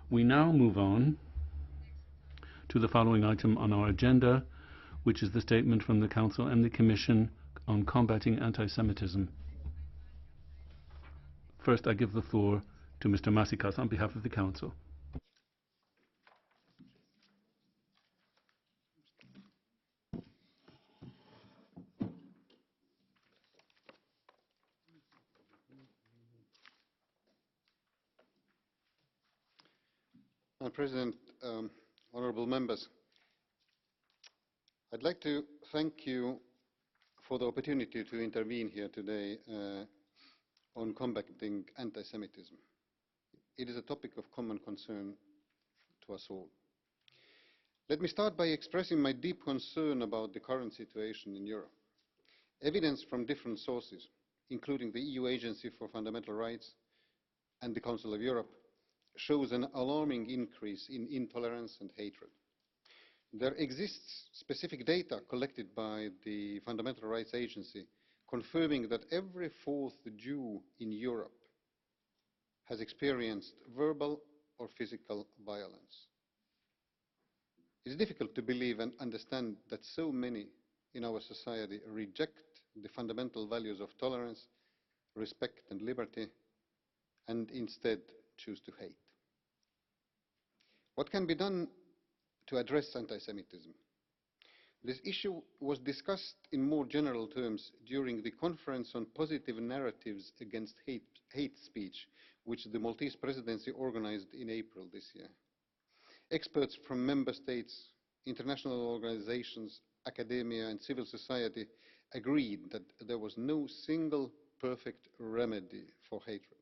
We now move on to the following item on our agenda, which is the statement from the Council and the Commission on combating anti-Semitism. First, I give the floor to Mr. Maasikas on behalf of the Council. Madam President, honourable members, I'd like to thank you for the opportunity to intervene here today on combating anti-Semitism. It is a topic of common concern to us all. Let me start by expressing my deep concern about the current situation in Europe. Evidence from different sources, including the EU Agency for Fundamental Rights and the Council of Europe, shows an alarming increase in intolerance and hatred. There exists specific data collected by the Fundamental Rights Agency confirming that every fourth Jew in Europe has experienced verbal or physical violence. It is difficult to believe and understand that so many in our society reject the fundamental values of tolerance, respect and liberty, and instead choose to hate. What can be done to address anti-Semitism? This issue was discussed in more general terms during the Conference on Positive Narratives Against Hate Speech, which the Maltese Presidency organized in April this year. Experts from member states, international organizations, academia and civil society agreed that there was no single perfect remedy for hatred.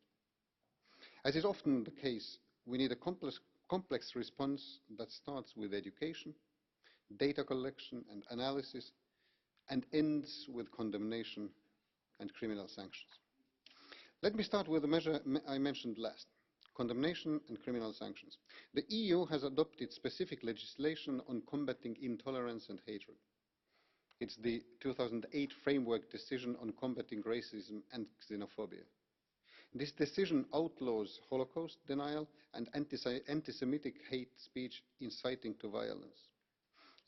As is often the case, we need a complex response that starts with education, data collection and analysis, and ends with condemnation and criminal sanctions. Let me start with the measure I mentioned last, condemnation and criminal sanctions. The EU has adopted specific legislation on combating intolerance and hatred. It's the 2008 Framework Decision on Combating Racism and Xenophobia. This decision outlaws Holocaust denial and anti-Semitic hate speech inciting to violence.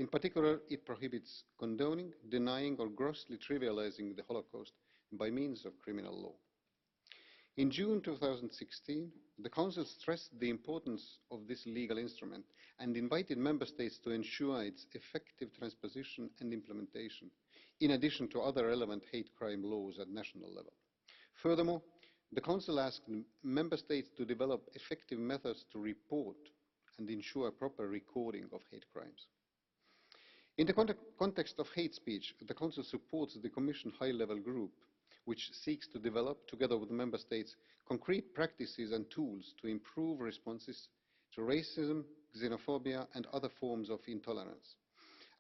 In particular, it prohibits condoning, denying or grossly trivializing the Holocaust by means of criminal law. In June 2016, the Council stressed the importance of this legal instrument and invited Member States to ensure its effective transposition and implementation, in addition to other relevant hate crime laws at national level. Furthermore, the Council asked Member States to develop effective methods to report and ensure proper recording of hate crimes. In the context of hate speech, the Council supports the Commission High-Level Group, which seeks to develop, together with the Member States, concrete practices and tools to improve responses to racism, xenophobia and other forms of intolerance.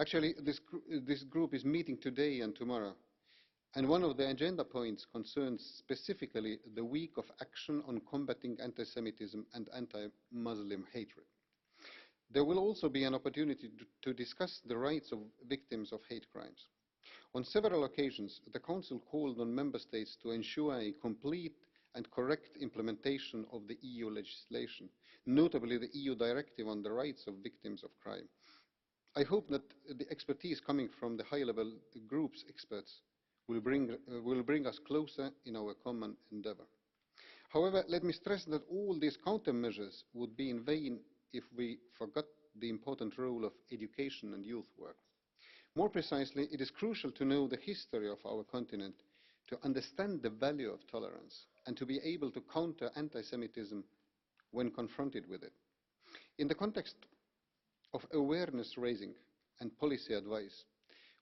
Actually, this group is meeting today and tomorrow. And one of the agenda points concerns specifically the week of action on combating anti-Semitism and anti-Muslim hatred. There will also be an opportunity to discuss the rights of victims of hate crimes. On several occasions, the Council called on Member States to ensure a complete and correct implementation of the EU legislation, notably the EU Directive on the Rights of Victims of Crime. I hope that the expertise coming from the high-level group's experts will bring us closer in our common endeavour. However, let me stress that all these countermeasures would be in vain if we forgot the important role of education and youth work. More precisely, it is crucial to know the history of our continent, to understand the value of tolerance, and to be able to counter anti-Semitism when confronted with it. In the context of awareness raising and policy advice,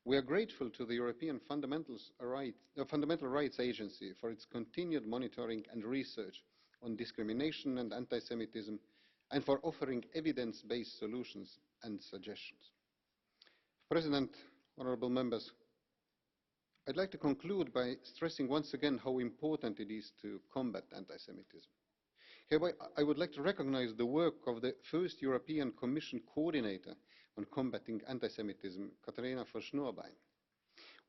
we are grateful to the European Fundamental Rights Agency for its continued monitoring and research on discrimination and anti-Semitism, and for offering evidence-based solutions and suggestions. President, honourable members, I'd like to conclude by stressing once again how important it is to combat anti-Semitism. Hereby, I would like to recognise the work of the first European Commission coordinator on combating anti-Semitism, Katharina von Schnurbein.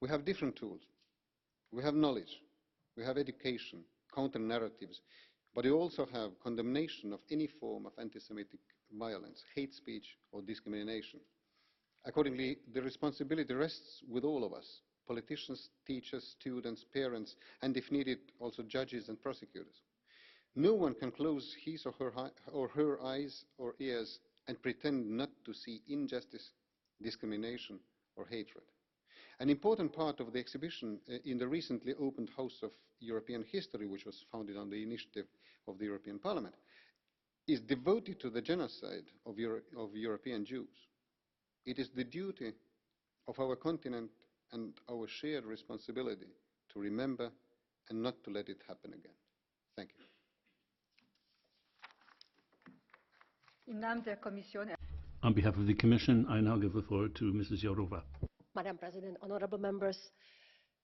We have different tools. We have knowledge. We have education, counter-narratives. But we also have condemnation of any form of anti-Semitic violence, hate speech or discrimination. Accordingly, the responsibility rests with all of us, politicians, teachers, students, parents, and if needed, also judges and prosecutors. No one can close his or her eyes or ears and pretend not to see injustice, discrimination or hatred. An important part of the exhibition in the recently opened House of European History, which was founded on the initiative of the European Parliament, is devoted to the genocide of European Jews. It is the duty of our continent and our shared responsibility to remember and not to let it happen again. Thank you. Im Namen der Kommission. On behalf of the Commission, I now give the floor to Mrs. Jourová. Madam President, honourable members,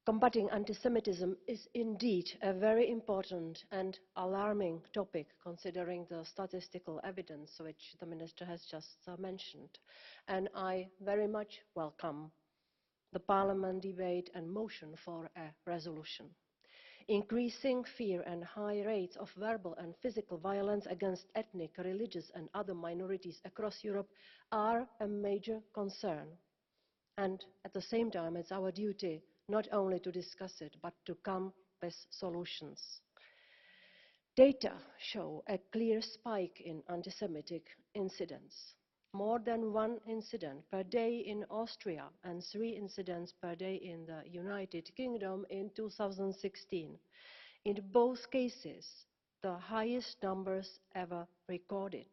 combating anti-Semitism is indeed a very important and alarming topic, considering the statistical evidence which the Minister has just mentioned. And I very much welcome the Parliament debate and motion for a resolution. Increasing fear and high rates of verbal and physical violence against ethnic, religious and other minorities across Europe are a major concern. And at the same time, it's our duty not only to discuss it, but to come with solutions. Data show a clear spike in anti-Semitic incidents. More than one incident per day in Austria and 3 incidents per day in the United Kingdom in 2016. In both cases, the highest numbers ever recorded.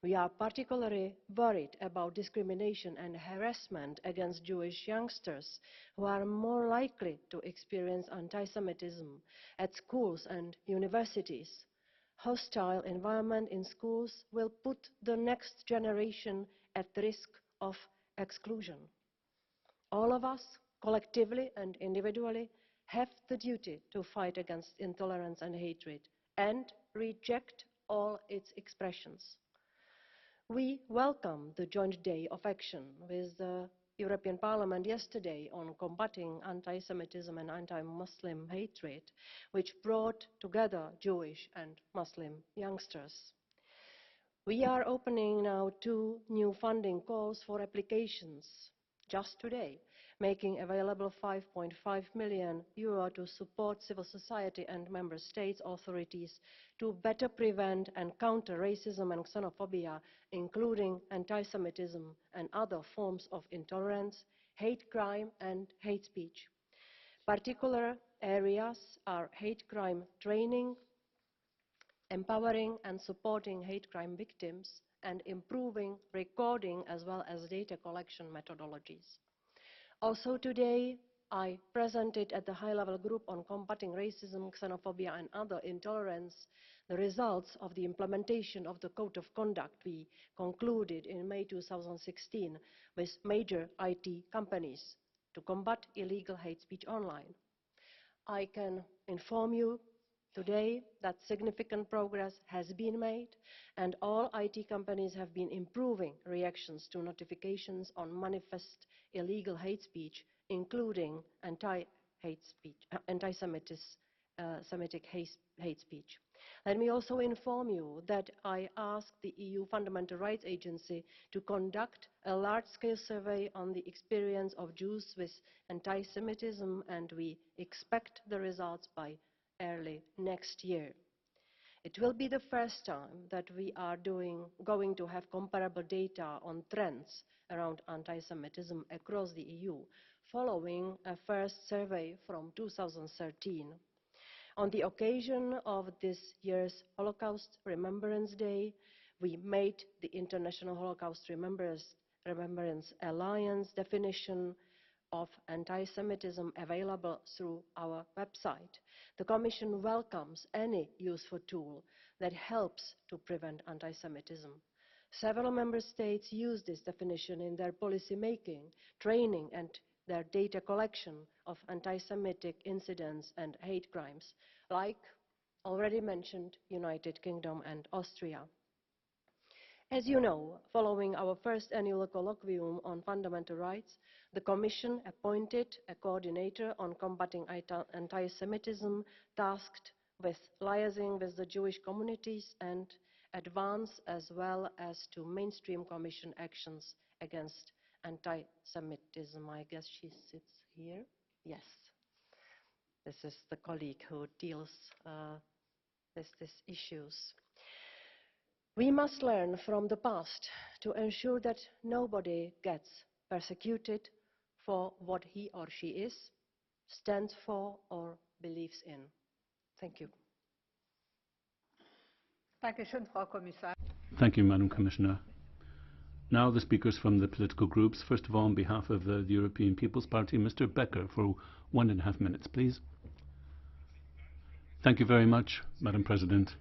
We are particularly worried about discrimination and harassment against Jewish youngsters who are more likely to experience anti-Semitism at schools and universities. Hostile environment in schools will put the next generation at risk of exclusion. All of us, collectively and individually, have the duty to fight against intolerance and hatred and reject all its expressions. We welcome the joint day of action with the European Parliament yesterday on combating anti-Semitism and anti-Muslim hatred, which brought together Jewish and Muslim youngsters. We are opening now 2 new funding calls for applications just today, making available €5.5 million to support civil society and member states authorities to better prevent and counter racism and xenophobia, including anti-Semitism and other forms of intolerance, hate crime and hate speech. Particular areas are hate crime training, empowering and supporting hate crime victims, and improving recording as well as data collection methodologies. Also today, I presented at the high-level group on combating racism, xenophobia and other intolerance the results of the implementation of the Code of Conduct we concluded in May 2016 with major IT companies to combat illegal hate speech online. I can inform you today that significant progress has been made and all IT companies have been improving reactions to notifications on manifest illegal hate speech, including anti-Semitic hate speech. Let me also inform you that I asked the EU Fundamental Rights Agency to conduct a large-scale survey on the experience of Jews with anti-Semitism, and we expect the results by early next year. It will be the first time that we are going to have comparable data on trends around anti-Semitism across the EU, following a first survey from 2013. On the occasion of this year's Holocaust Remembrance Day, we made the International Holocaust Remembrance Alliance definition of anti-Semitism available through our website. The Commission welcomes any useful tool that helps to prevent anti-Semitism. Several member states use this definition in their policy making, training and their data collection of anti-Semitic incidents and hate crimes, like already mentioned United Kingdom and Austria. As you know, following our first annual colloquium on fundamental rights, the Commission appointed a coordinator on combating anti-Semitism tasked with liaising with the Jewish communities and advance as well as to mainstream Commission actions against anti-Semitism. I guess she sits here. Yes. This is the colleague who deals with these issues. We must learn from the past to ensure that nobody gets persecuted for what he or she is, stands for or believes in. Thank you. Thank you, Madam Commissioner. Now the speakers from the political groups. First of all, on behalf of the European People's Party, Mr. Becker, for 1.5 minutes, please. Thank you very much, Madam President.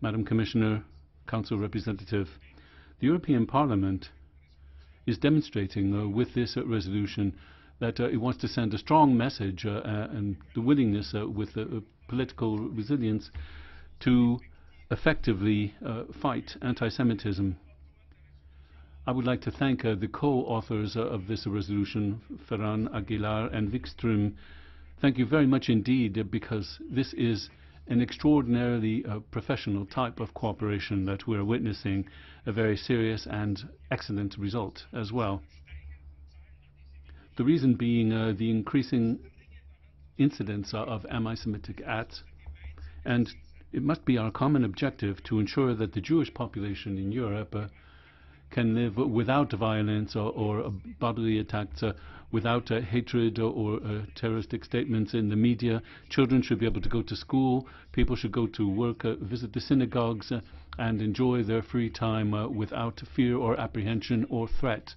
Madam Commissioner, Council Representative, the European Parliament is demonstrating with this resolution that it wants to send a strong message and the willingness with political resilience to effectively fight anti-Semitism. I would like to thank the co-authors of this resolution, Ferran, Aguilar and WIKSTRÖM. Thank you very much indeed, because this is an extraordinarily professional type of cooperation that we're witnessing, a very serious and excellent result as well. The reason being the increasing incidence of anti-Semitic acts, and it must be our common objective to ensure that the Jewish population in Europe can live without violence or bodily attacks, without hatred or terroristic statements in the media. Children should be able to go to school, people should go to work, visit the synagogues and enjoy their free time without fear or apprehension or threat.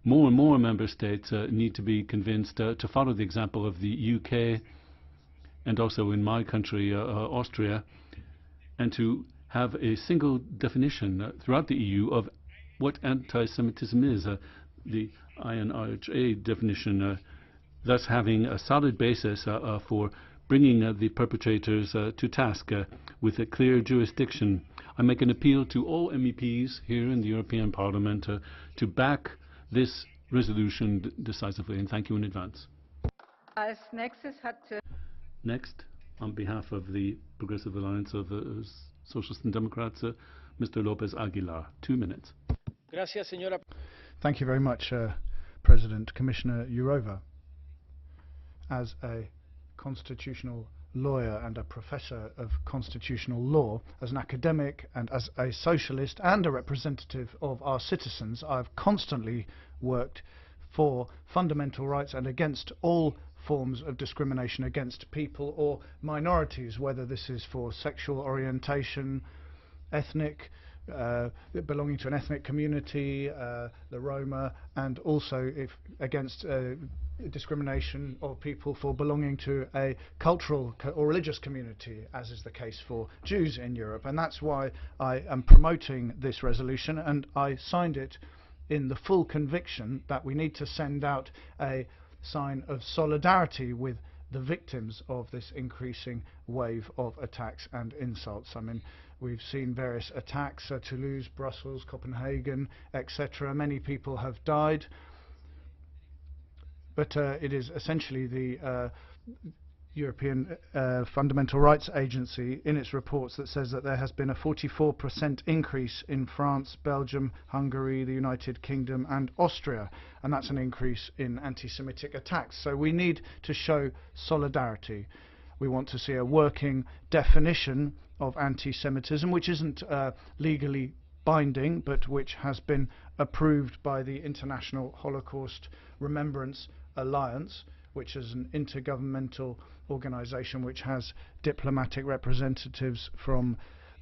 More and more member states need to be convinced to follow the example of the UK and also in my country, Austria, and to have a single definition throughout the EU of what anti-Semitism is, the INRHA definition, thus having a solid basis for bringing the perpetrators to task with a clear jurisdiction. I make an appeal to all MEPs here in the European Parliament to back this resolution decisively, and thank you in advance. Next, on behalf of the Progressive Alliance of Socialists and Democrats, Mr. López Aguilar, 2 minutes. Thank you very much, President. Commissioner Jourová. As a constitutional lawyer and a professor of constitutional law, as an academic and as a socialist and a representative of our citizens, I've constantly worked for fundamental rights and against all forms of discrimination against people or minorities, whether this is for sexual orientation, ethnic, belonging to an ethnic community, the Roma, and also against discrimination of people for belonging to a cultural or religious community, as is the case for Jews in Europe. And that's why I am promoting this resolution, and I signed it in the full conviction that we need to send out a sign of solidarity with the victims of this increasing wave of attacks and insults. I mean, we've seen various attacks, Toulouse, Brussels, Copenhagen, etc. Many people have died, but it is essentially the European Fundamental Rights Agency in its reports that says that there has been a 44% increase in France, Belgium, Hungary, the United Kingdom and Austria, and that's an increase in anti-Semitic attacks. So we need to show solidarity. We want to see a working definition of anti-Semitism, which isn't legally binding, but which has been approved by the International Holocaust Remembrance Alliance, which is an intergovernmental organisation which has diplomatic representatives from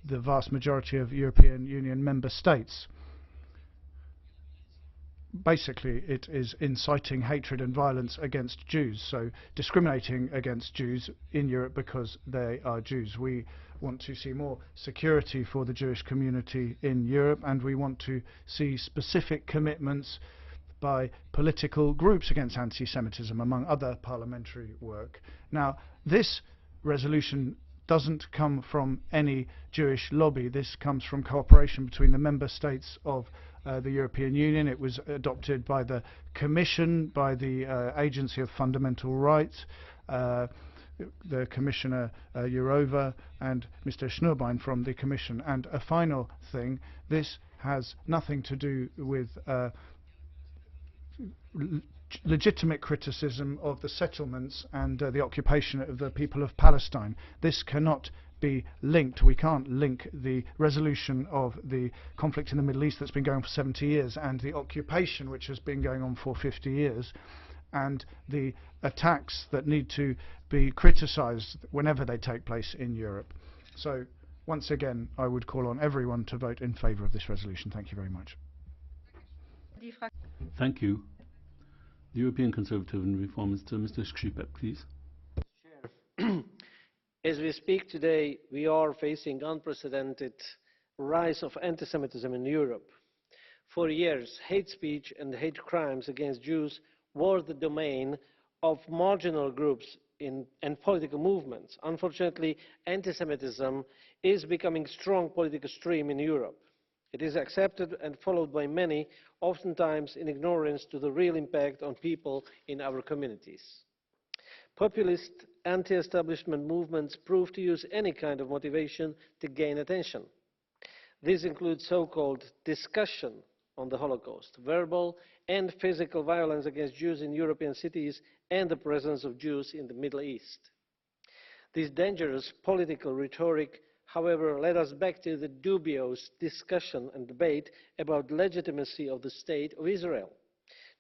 the vast majority of European Union member states. Basically, it is inciting hatred and violence against Jews, so discriminating against Jews in Europe because they are Jews. We want to see more security for the Jewish community in Europe, and we want to see specific commitments by political groups against anti-Semitism, among other parliamentary work. Now, this resolution doesn't come from any Jewish lobby. This comes from cooperation between the member states of the European Union. It was adopted by the Commission, by the Agency of Fundamental Rights, the Commissioner Jourová and Mr. Schnurbein from the Commission. And a final thing, this has nothing to do with legitimate criticism of the settlements and the occupation of the people of Palestine. This cannot be linked. We can't link the resolution of the conflict in the Middle East that's been going on for 70 years and the occupation which has been going on for 50 years and the attacks that need to be criticized whenever they take place in Europe. So once again, I would call on everyone to vote in favor of this resolution. Thank you very much. Thank you. The European Conservative and Reformist, Mr. Škripek, please. As we speak today, we are facing unprecedented rise of anti-Semitism in Europe. For years, hate speech and hate crimes against Jews were the domain of marginal groups and political movements. Unfortunately, anti-Semitism is becoming a strong political stream in Europe. It is accepted and followed by many, oftentimes in ignorance to the real impact on people in our communities. Populist anti-establishment movements prove to use any kind of motivation to gain attention. These include so-called discussion on the Holocaust, verbal and physical violence against Jews in European cities, and the presence of Jews in the Middle East. This dangerous political rhetoric, however, led us back to the dubious discussion and debate about the legitimacy of the State of Israel.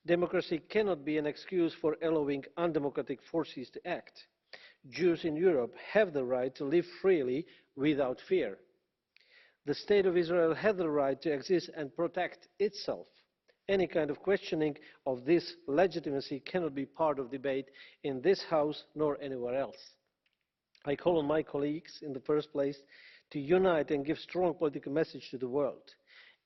Democracy cannot be an excuse for allowing undemocratic forces to act. Jews in Europe have the right to live freely without fear. The State of Israel has the right to exist and protect itself. Any kind of questioning of this legitimacy cannot be part of debate in this House nor anywhere else. I call on my colleagues, in the first place, to unite and give strong political message to the world.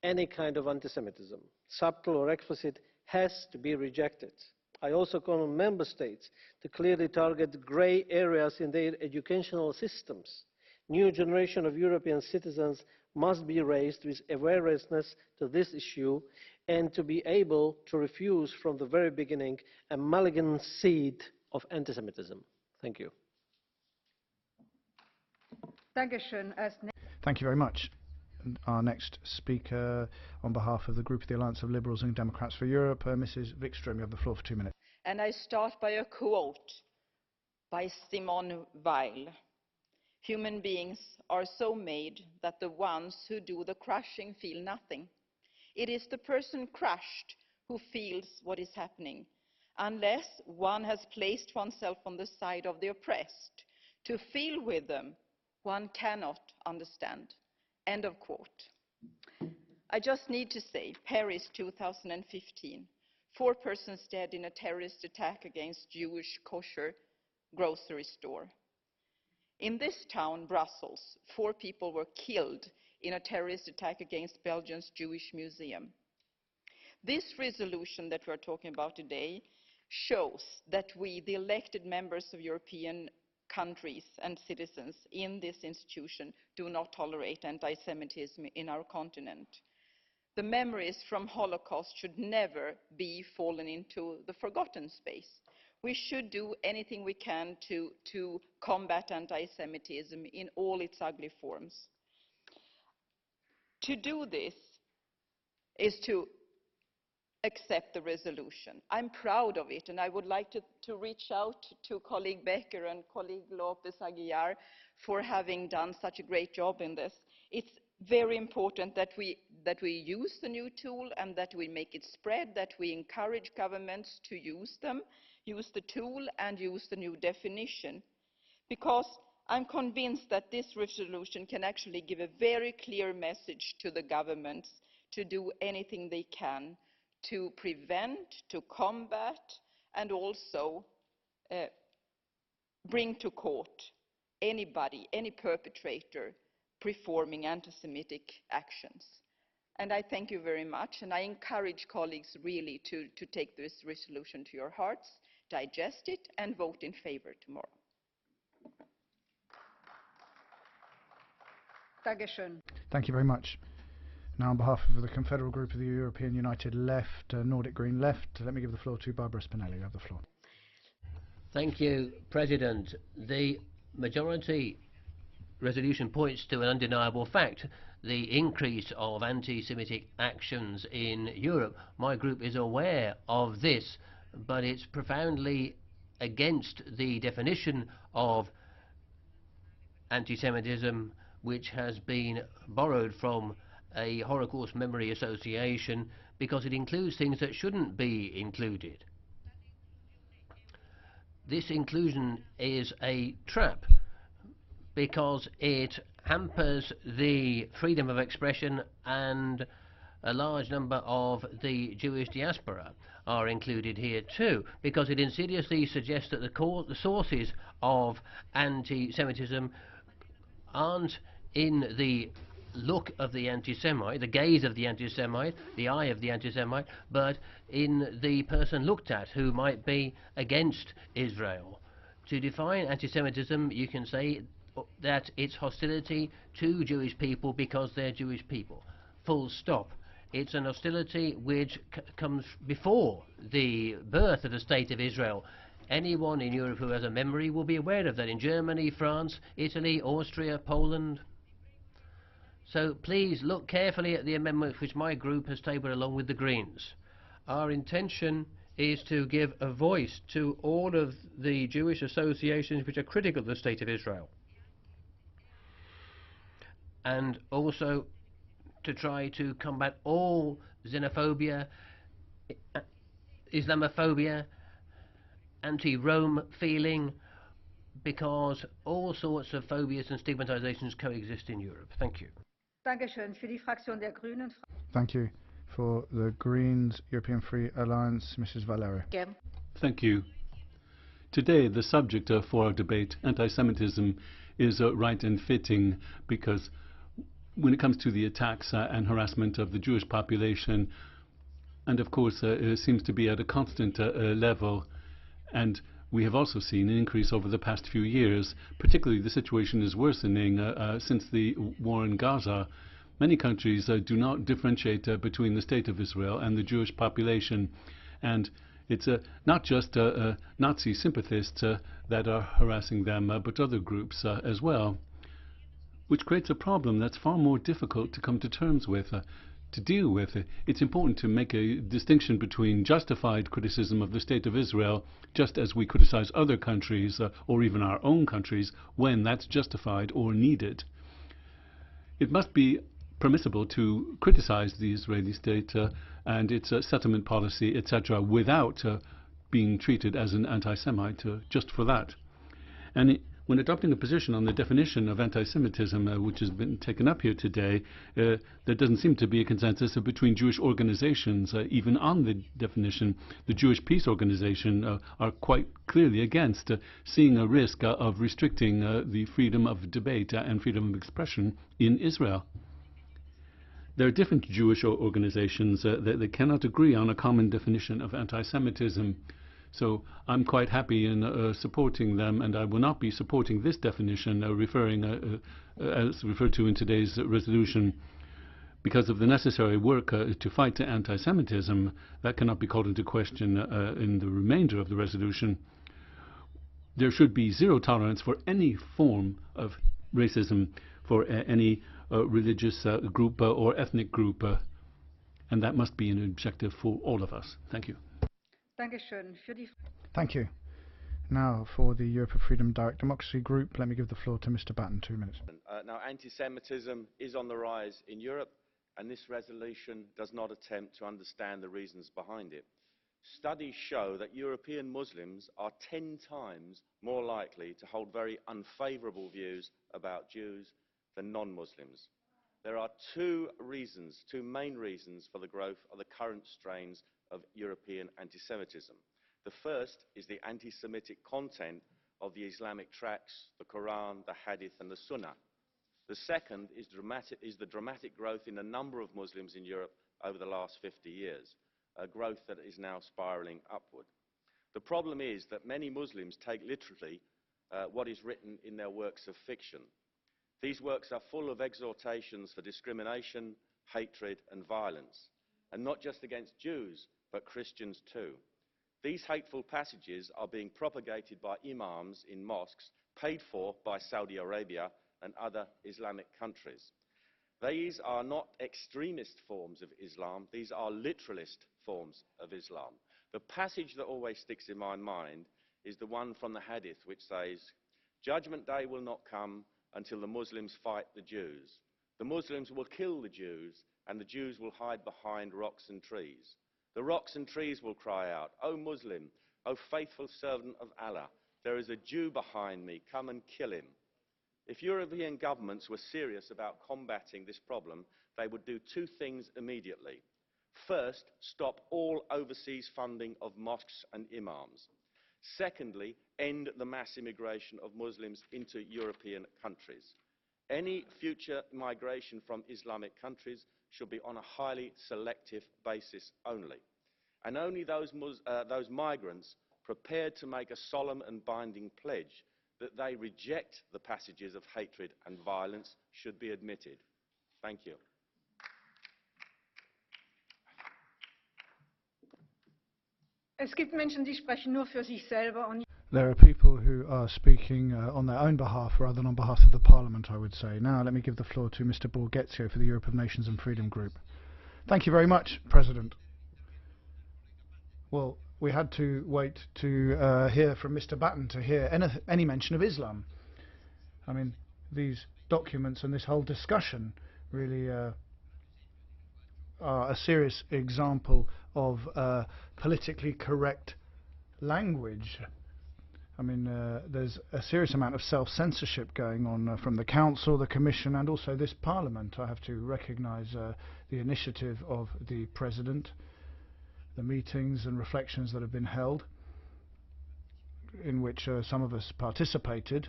Any kind of anti-Semitism, subtle or explicit, has to be rejected. I also call on member states to clearly target grey areas in their educational systems. New generation of European citizens must be raised with awareness to this issue and to be able to refuse from the very beginning a malignant seed of anti-Semitism. Thank you. Thank you very much. And our next speaker on behalf of the group of the Alliance of Liberals and Democrats for Europe, Mrs. Wikström, you have the floor for 2 minutes. And I start by a quote by Simone Weil. Human beings are so made that the ones who do the crushing feel nothing. It is the person crushed who feels what is happening, unless one has placed oneself on the side of the oppressed. To feel with them, one cannot understand. End of quote. I just need to say, Paris 2015, 4 persons dead in a terrorist attack against Jewish kosher grocery store. In this town, Brussels, 4 people were killed in a terrorist attack against Belgium's Jewish museum. This resolution that we are talking about today shows that we, the elected members of European countries and citizens in this institution, do not tolerate anti-Semitism in our continent. The memories from Holocaust should never be fallen into the forgotten space. We should do anything we can to combat anti-Semitism in all its ugly forms. To do this is to accept the resolution. I'm proud of it, and I would like to reach out to colleague Becker and colleague López Aguilar for having done such a great job in this. It's very important that we use the new tool and that we make it spread, that we encourage governments to use them, use the tool and use the new definition. Because I'm convinced that this resolution can actually give a very clear message to the governments to do anything they can to prevent, to combat, and also bring to court anybody, any perpetrator performing anti-Semitic actions. And I thank you very much, and I encourage colleagues really to take this resolution to your hearts, digest it, and vote in favor tomorrow. Thank you very much. Now, on behalf of the Confederal Group of the European United Left, Nordic Green Left, let me give the floor to Barbara Spinelli. You have the floor. Thank you, President. The majority resolution points to an undeniable fact, the increase of anti-Semitic actions in Europe. My group is aware of this, but it's profoundly against the definition of anti-Semitism, which has been borrowed from a Holocaust Memory Association, because it includes things that shouldn't be included. This inclusion is a trap because it hampers the freedom of expression, and a large number of the Jewish diaspora are included here too, because it insidiously suggests that the sources of anti-Semitism aren't in the look of the anti-Semite, the gaze of the anti-Semite, the eye of the anti-Semite, but in the person looked at who might be against Israel. To define anti-Semitism, you can say that it's hostility to Jewish people because they're Jewish people. Full stop. It's an hostility which comes before the birth of the State of Israel. Anyone in Europe who has a memory will be aware of that, in Germany, France, Italy, Austria, Poland. So please look carefully at the amendment which my group has tabled along with the Greens. Our intention is to give a voice to all of the Jewish associations which are critical of the State of Israel, and also to try to combat all xenophobia, Islamophobia, anti-Rome feeling, because all sorts of phobias and stigmatizations coexist in Europe. Thank you. Dankeschön. Für die Fraktion der Grünen. Thank you. For the Greens European Free Alliance, Mrs. Valero. Thank you. Today, the subject for our debate, anti-Semitism, is right and fitting, because when it comes to the attacks and harassment of the Jewish population, and of course it seems to be at a constant level, and we have also seen an increase over the past few years. Particularly, the situation is worsening since the war in Gaza. Many countries do not differentiate between the State of Israel and the Jewish population, and it's not just Nazi sympathists that are harassing them, but other groups as well, which creates a problem that's far more difficult to come to terms with. To deal with it, it's important to make a distinction between justified criticism of the State of Israel, just as we criticize other countries or even our own countries when that's justified or needed. It must be permissible to criticize the Israeli state and its settlement policy, etc., without being treated as an anti-Semite just for that. And when adopting a position on the definition of anti-Semitism, which has been taken up here today, there doesn't seem to be a consensus between Jewish organizations, even on the definition. The Jewish Peace Organization are quite clearly against, seeing a risk of restricting the freedom of debate and freedom of expression in Israel. There are different Jewish organizations that cannot agree on a common definition of anti-Semitism. So I'm quite happy in supporting them, and I will not be supporting this definition as referred to in today's resolution, because of the necessary work to fight anti-Semitism. That cannot be called into question in the remainder of the resolution. There should be zero tolerance for any form of racism for any religious group or ethnic group, and that must be an objective for all of us. Thank you. Thank you. Now, for the Europe of Freedom Direct Democracy Group, let me give the floor to Mr. Batten. 2 minutes. Now, anti-Semitism is on the rise in Europe, and this resolution does not attempt to understand the reasons behind it. Studies show that European Muslims are 10 times more likely to hold very unfavourable views about Jews than non-Muslims. There are two main reasons for the growth of the current strains of European anti-Semitism. The first is the anti-Semitic content of the Islamic tracts, the Quran, the Hadith and the Sunnah. The second is the dramatic growth in the number of Muslims in Europe over the last 50 years, a growth that is now spiralling upward. The problem is that many Muslims take literally what is written in their works of fiction. These works are full of exhortations for discrimination, hatred and violence, and not just against Jews, but Christians too. These hateful passages are being propagated by imams in mosques paid for by Saudi Arabia and other Islamic countries. These are not extremist forms of Islam, these are literalist forms of Islam. The passage that always sticks in my mind is the one from the Hadith which says, "Judgment day will not come until the Muslims fight the Jews. The Muslims will kill the Jews, and the Jews will hide behind rocks and trees. The rocks and trees will cry out, 'O Muslim, O faithful servant of Allah, there is a Jew behind me, come and kill him.'" If European governments were serious about combating this problem, they would do two things immediately. First, stop all overseas funding of mosques and imams. Secondly, end the mass immigration of Muslims into European countries. Any future migration from Islamic countries should be on a highly selective basis only. And only those migrants prepared to make a solemn and binding pledge that they reject the passages of hatred and violence should be admitted. Thank you. Es gibt Menschen, die sprechen nur für sich selber und There are people who are speaking on their own behalf rather than on behalf of the Parliament, I would say. Now let me give the floor to Mr. BORGHEZIO for the Europe of Nations and Freedom Group. Thank you very much, President. Well, we had to wait to hear from Mr. Batten to hear any mention of Islam. I mean, these documents and this whole discussion really are a serious example of politically correct language. I mean, there's a serious amount of self-censorship going on from the Council, the Commission and also this Parliament. I have to recognise the initiative of the President, the meetings and reflections that have been held, in which some of us participated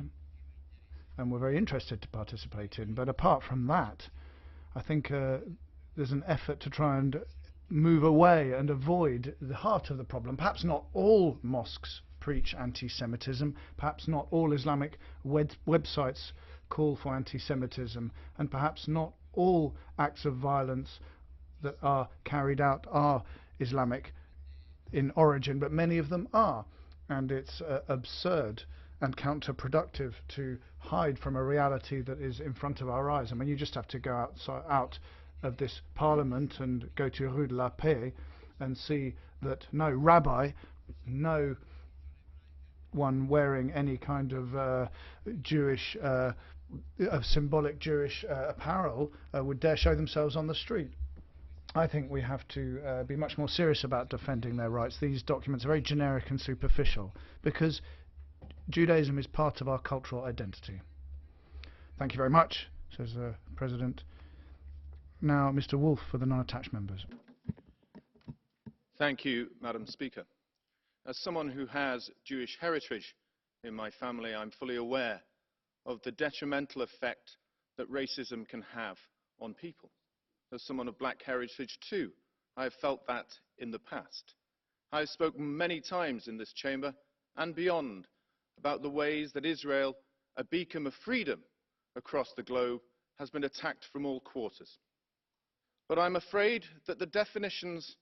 and were very interested to participate in. But apart from that, I think there's an effort to try and move away and avoid the heart of the problem. Perhaps not all mosques preach anti-Semitism, perhaps not all Islamic websites call for anti-Semitism, and perhaps not all acts of violence that are carried out are Islamic in origin, but many of them are. And it's absurd and counterproductive to hide from a reality that is in front of our eyes. I mean, you just have to go out of this Parliament and go to Rue de la Paix and see that no rabbi, no one wearing any kind of Jewish, symbolic Jewish apparel would dare show themselves on the street. I think we have to be much more serious about defending their rights. These documents are very generic and superficial because Judaism is part of our cultural identity. Thank you very much, says the President. Now, Mr. Wolfe for the non-attached members. Thank you, Madam Speaker. As someone who has Jewish heritage in my family, I'm fully aware of the detrimental effect that racism can have on people. As someone of black heritage too, I have felt that in the past. I have spoken many times in this chamber and beyond about the ways that Israel, a beacon of freedom across the globe, has been attacked from all quarters. But I'm afraid that the definitions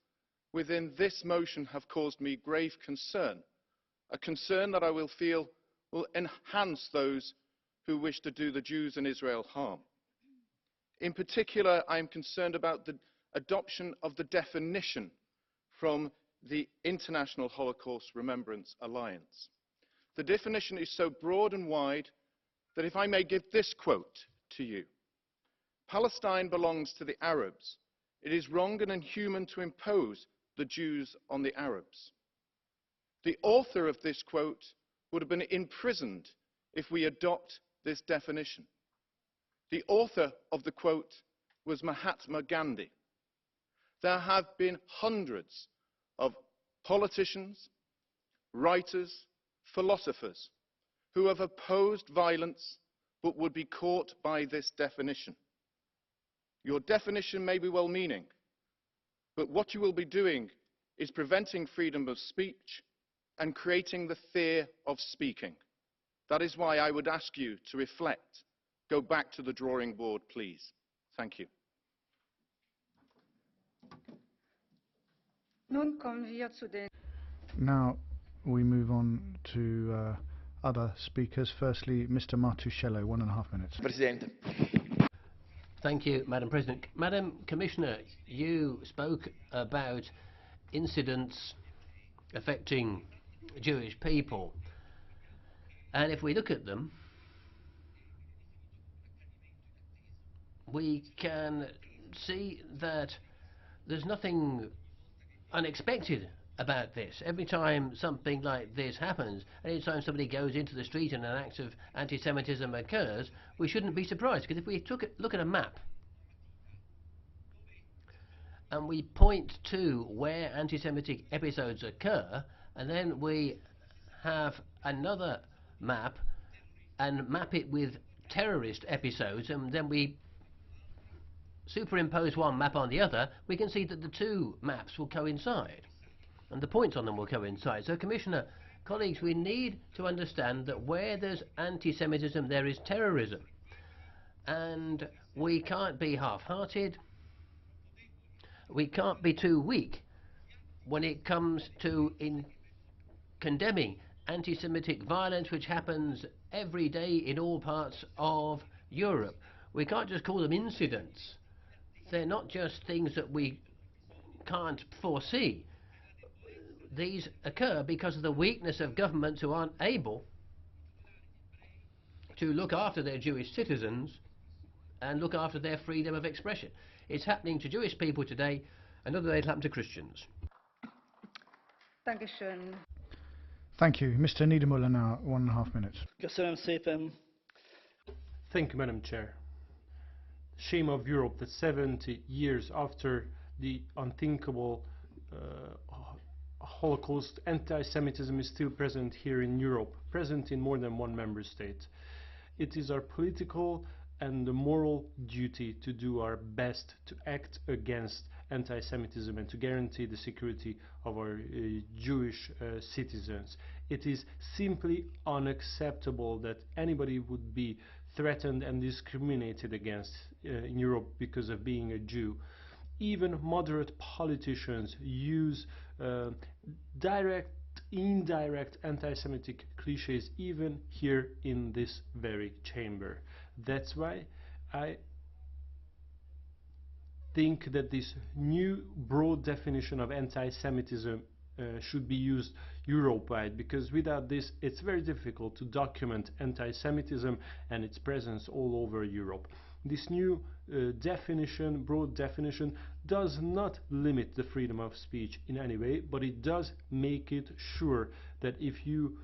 within this motion have caused me grave concern, a concern that I will feel will enhance those who wish to do the Jews and Israel harm. In particular, I am concerned about the adoption of the definition from the International Holocaust Remembrance Alliance. The definition is so broad and wide that if I may give this quote to you, "Palestine belongs to the Arabs. It is wrong and inhuman to impose the Jews on the Arabs." The author of this quote would have been imprisoned if we adopt this definition. The author of the quote was Mahatma Gandhi. There have been hundreds of politicians, writers, philosophers who have opposed violence but would be caught by this definition. Your definition may be well-meaning, but what you will be doing is preventing freedom of speech and creating the fear of speaking. That is why I would ask you to reflect. Go back to the drawing board, please. Thank you. Nun kommen wir zu den Now we move on to other speakers. Firstly, Mr. Martusciello, 1.5 minutes. Presidente. Thank you, Madam President. Madam Commissioner, you spoke about incidents affecting Jewish people. And if we look at them, we can see that there's nothing unexpected about this. Every time something like this happens, any time somebody goes into the street and an act of anti-Semitism occurs, we shouldn't be surprised, because if we look at a map and we point to where anti-Semitic episodes occur, and then we have another map and map it with terrorist episodes, and then we superimpose one map on the other, we can see that the two maps will coincide and the points on them will coincide. So, Commissioner, colleagues, we need to understand that where there's anti-Semitism, there is terrorism, and we can't be half-hearted, we can't be too weak when it comes to condemning anti-Semitic violence, which happens every day in all parts of Europe. We can't just call them incidents. They're not just things that we can't foresee. These occur because of the weakness of governments who aren't able to look after their Jewish citizens and look after their freedom of expression. It's happening to Jewish people today, another day it'll happen to Christians. Dankeschön. Thank you. Mr. Niedermüller now, 1.5 minutes. Thank you, Madam Chair. Shame of Europe that 70 years after the unthinkable Holocaust, anti-Semitism is still present here in Europe, present in more than one member state. It is our political and the moral duty to do our best to act against anti-Semitism and to guarantee the security of our Jewish citizens. It is simply unacceptable that anybody would be threatened and discriminated against in Europe because of being a Jew. Even moderate politicians use direct, indirect anti-Semitic cliches even here in this very chamber. That's why I think that this new broad definition of anti-Semitism should be used Europe-wide, because without this it's very difficult to document anti-Semitism and its presence all over Europe. This new definition, broad definition, does not limit the freedom of speech in any way, but it does make it sure that if you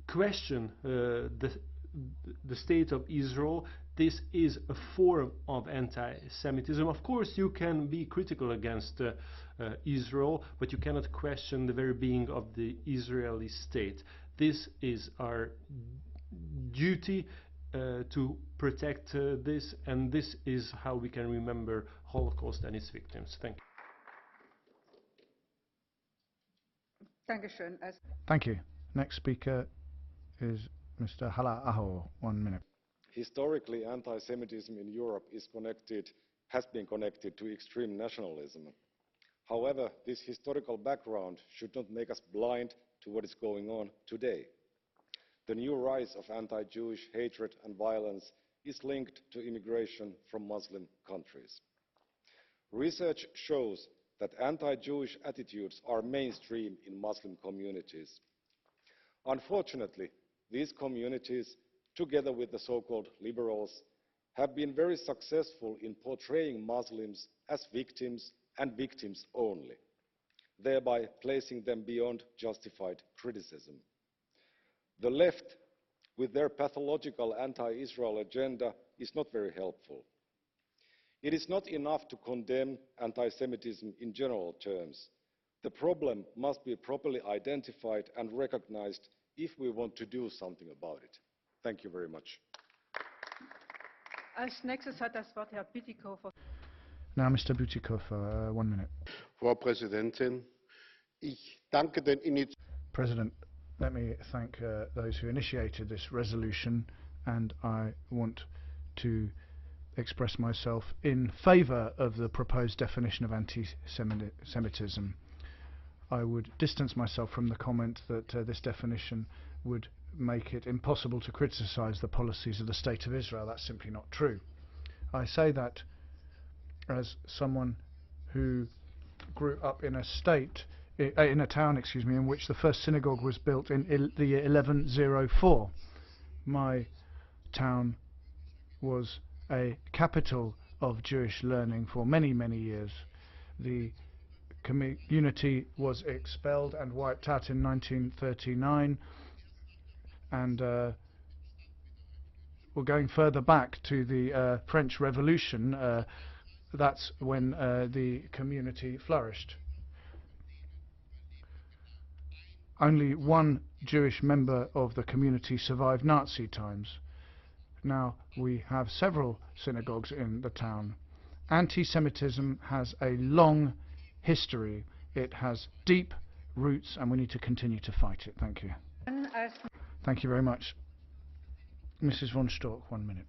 question the state of Israel, this is a form of anti-Semitism. Of course, you can be critical against Israel, but you cannot question the very being of the Israeli state. This is our duty to protect this, and this is how we can remember Holocaust and its victims. Thank you. Thank you. Next speaker is Mr. HALLA-AHO, 1 minute. Historically, anti-Semitism in Europe has been connected to extreme nationalism. However, this historical background should not make us blind to what is going on today. The new rise of anti-Jewish hatred and violence is linked to immigration from Muslim countries. Research shows that anti-Jewish attitudes are mainstream in Muslim communities. Unfortunately, these communities, together with the so-called liberals, have been very successful in portraying Muslims as victims and victims only, thereby placing them beyond justified criticism. The left, with their pathological anti-Israel agenda, is not very helpful. It is not enough to condemn anti-Semitism in general terms. The problem must be properly identified and recognized if we want to do something about it. Thank you very much. Als nächstes hat das Wort Herr Bütikofer. Now, Mr. Bütikofer, 1 minute. Frau Präsidentin, ich danke den President, let me thank those who initiated this resolution, and I want to express myself in favour of the proposed definition of anti-Semitism. I would distance myself from the comment that this definition would make it impossible to criticise the policies of the State of Israel. That's simply not true. I say that as someone who grew up in a town, in which the first synagogue was built in the year 1104. My town was a capital of Jewish learning for many, many years. The community was expelled and wiped out in 1939, and we're going further back to the French Revolution. That's when the community flourished. Only one Jewish member of the community survived Nazi times. Now we have several synagogues in the town. Anti-Semitism has a long history. It has deep roots, and we need to continue to fight it. Thank you. Thank you very much. Mrs. von Storch, 1 minute.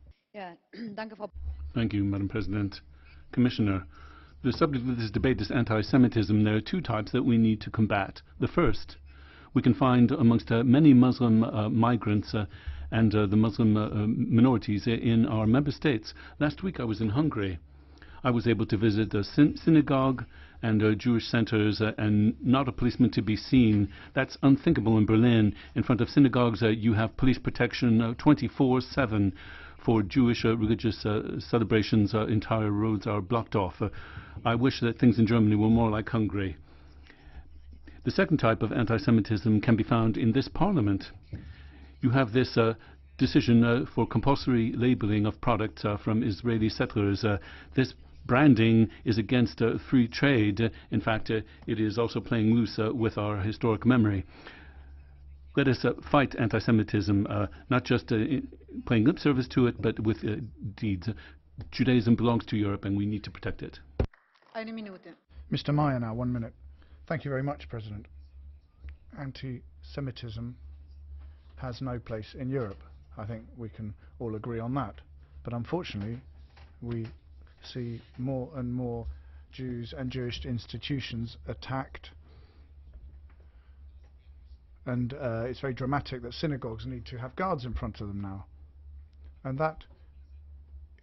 Thank you, Madam President. Commissioner, the subject of this debate is anti-Semitism. There are two types that we need to combat. The first, we can find amongst many Muslim migrants and the Muslim minorities in our member states. Last week I was in Hungary. I was able to visit a synagogue and Jewish centers and not a policeman to be seen. That's unthinkable in Berlin. In front of synagogues you have police protection 24/7. For Jewish religious celebrations, entire roads are blocked off. I wish that things in Germany were more like Hungary. The second type of anti-Semitism can be found in this parliament. You have this decision for compulsory labeling of products from Israeli settlers. This branding is against free trade. In fact, it is also playing loose with our historic memory. Let us fight anti-Semitism, not just paying lip service to it, but with deeds. Judaism belongs to Europe, and we need to protect it. Mr. Mayer now, 1 minute. Thank you very much, President. Anti-Semitism has no place in Europe. I think we can all agree on that. But unfortunately, we see more and more Jews and Jewish institutions attacked. And it's very dramatic that synagogues need to have guards in front of them now. And that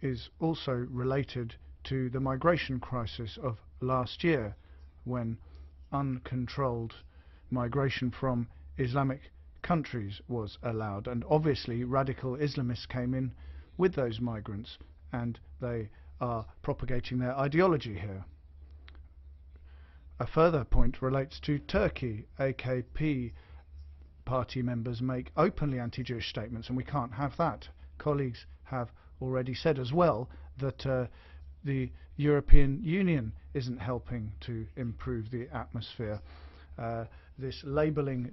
is also related to the migration crisis of last year, when uncontrolled migration from Islamic countries was allowed. And obviously radical Islamists came in with those migrants, and they are propagating their ideology here. A further point relates to Turkey. AKP party members make openly anti-Jewish statements, and we can't have that. Colleagues have already said as well that the European Union isn't helping to improve the atmosphere. This labelling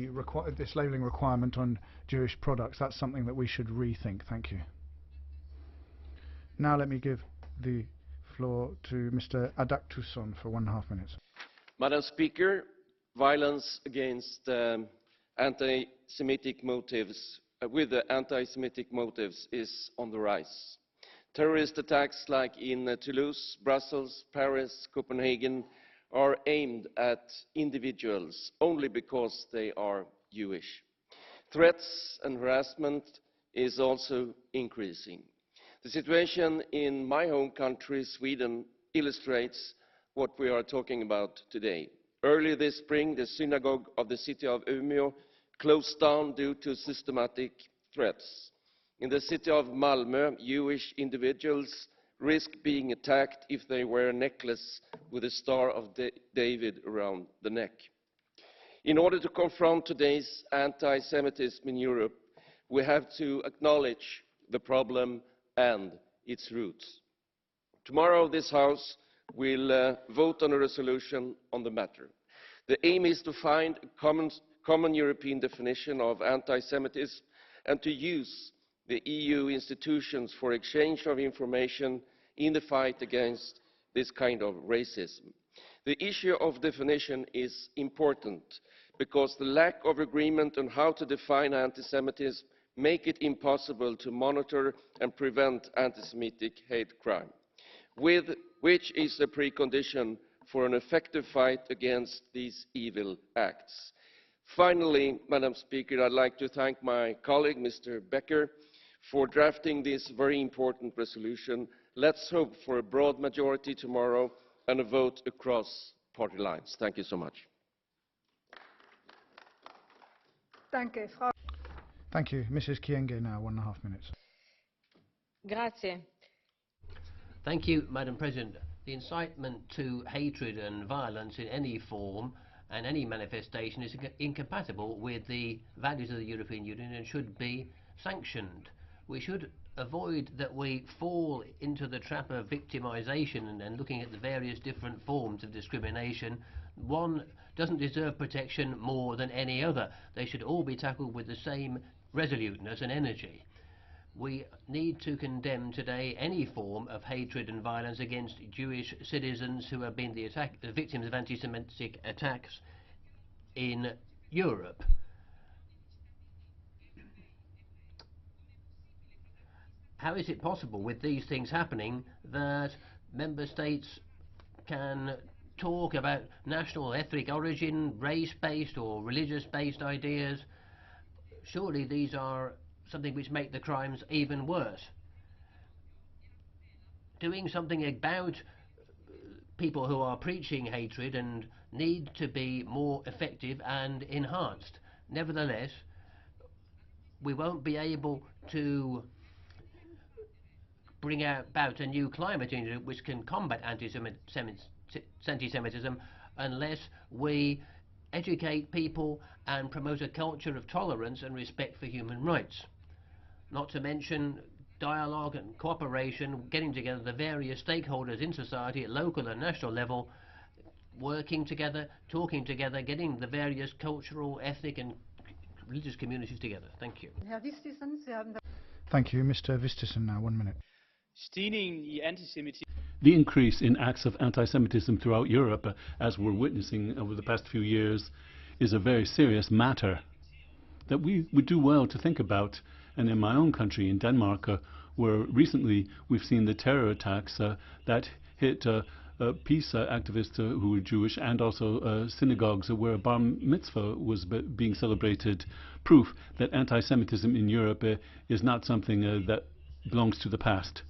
requirement on Jewish products, that's something that we should rethink. Thank you. Now let me give the floor to Mr. ADAKTUSSON for 1.5 minutes. Madam Speaker, violence against anti-Semitic motives, with the anti-Semitic motives, is on the rise. Terrorist attacks like in Toulouse, Brussels, Paris, Copenhagen are aimed at individuals only because they are Jewish. Threats and harassment is also increasing. The situation in my home country, Sweden, illustrates what we are talking about today. Earlier this spring, the synagogue of the city of Umeå closed down due to systematic threats. In the city of Malmö, Jewish individuals risk being attacked if they wear a necklace with a Star of David around the neck. In order to confront today's anti-Semitism in Europe, we have to acknowledge the problem and its roots. Tomorrow, this House will vote on a resolution on the matter. The aim is to find a common European definition of anti-Semitism and to use the EU institutions for exchange of information in the fight against this kind of racism. The issue of definition is important because the lack of agreement on how to define anti-Semitism make it impossible to monitor and prevent anti-Semitic hate crime, which is a precondition for an effective fight against these evil acts. Finally, Madam Speaker, I'd like to thank my colleague, Mr. Becker, for drafting this very important resolution. Let's hope for a broad majority tomorrow and a vote across party lines. Thank you so much. Thank you. Mrs. Kyenge now, 1.5 minutes. Grazie. Thank you, Madam President. The incitement to hatred and violence in any form and any manifestation is incompatible with the values of the European Union and should be sanctioned. We should avoid that we fall into the trap of victimization and looking at the various different forms of discrimination. One doesn't deserve protection more than any other. They should all be tackled with the same resoluteness and energy. We need to condemn today any form of hatred and violence against Jewish citizens who have been the victims of anti-Semitic attacks in Europe. How is it possible, with these things happening, that member states can talk about national ethnic origin, race-based or religious-based ideas? Surely these are something which make the crimes even worse. Doing something about people who are preaching hatred and need to be more effective and enhanced. Nevertheless, we won't be able to bring about a new climate in Europe which can combat anti-Semitism unless we educate people and promote a culture of tolerance and respect for human rights. Not to mention dialogue and cooperation, getting together the various stakeholders in society at local and national level, working together, talking together, getting the various cultural, ethnic and religious communities together. Thank you. Thank you. Mr. Vistisen now, 1 minute. The increase in acts of anti-Semitism throughout Europe, as we're witnessing over the past few years, is a very serious matter that we would do well to think about. And in my own country, in Denmark, where recently we've seen the terror attacks that hit peace activists who were Jewish, and also synagogues where a bar mitzvah was being celebrated, proof that anti-Semitism in Europe is not something that belongs to the past.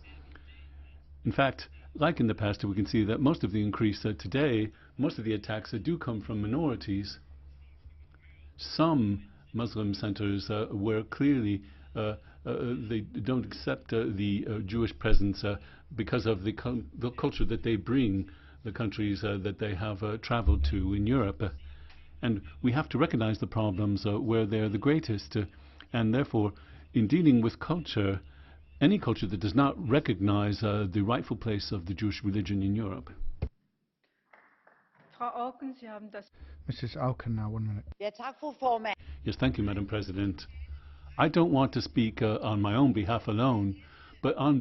In fact, like in the past, we can see that most of the increase today, most of the attacks do come from minorities. Some Muslim centers where clearly they don't accept the Jewish presence because of the culture that they bring, the countries that they have traveled to in Europe. And we have to recognize the problems where they're the greatest. And therefore, in dealing with culture, any culture that does not recognize the rightful place of the Jewish religion in Europe. Mrs. Auken now, 1 minute. Yes, thank you, Madam President. I don't want to speak on my own behalf alone, but on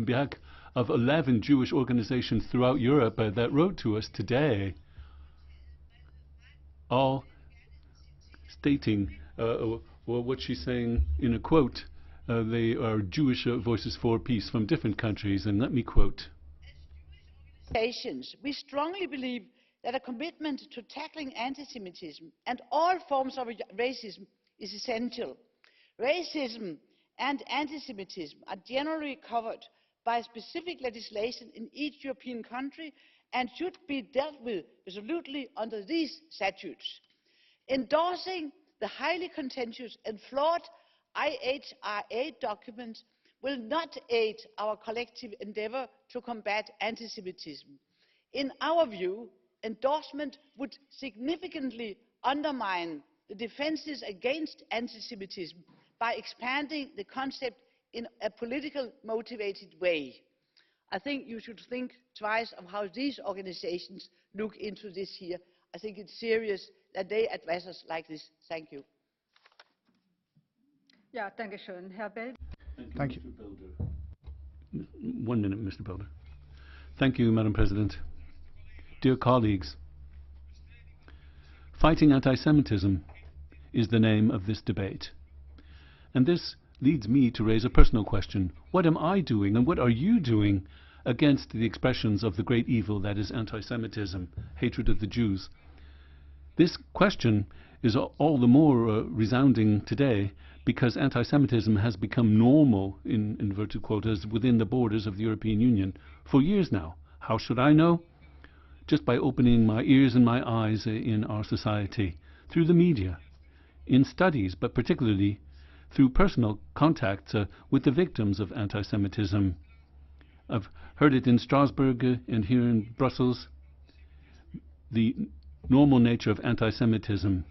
behalf of 11 Jewish organizations throughout Europe that wrote to us today, all stating what she's saying in a quote. They are Jewish voices for peace from different countries, and let me quote. We strongly believe that a commitment to tackling anti-Semitism and all forms of racism is essential. Racism and anti-Semitism are generally covered by specific legislation in each European country and should be dealt with resolutely under these statutes. Endorsing the highly contentious and flawed IHRA document will not aid our collective endeavour to combat anti-Semitism. In our view, endorsement would significantly undermine the defences against anti-Semitism by expanding the concept in a politically motivated way. I think you should think twice of how these organisations look into this here. I think it's serious that they address us like this. Thank you. Ja, danke schön. Herr Belder. Thank you. 1 minute, Mr. Belder. Thank you, Madam President. Dear colleagues, fighting anti-Semitism is the name of this debate. And this leads me to raise a personal question. What am I doing and what are you doing against the expressions of the great evil that is anti-Semitism, hatred of the Jews? This question is all the more resounding today because anti-Semitism has become normal, in inverted quotas, within the borders of the European Union for years now. How should I know? Just by opening my ears and my eyes in our society, through the media, in studies, but particularly through personal contacts with the victims of anti-Semitism. I've heard it in Strasbourg and here in Brussels, the normal nature of anti-Semitism.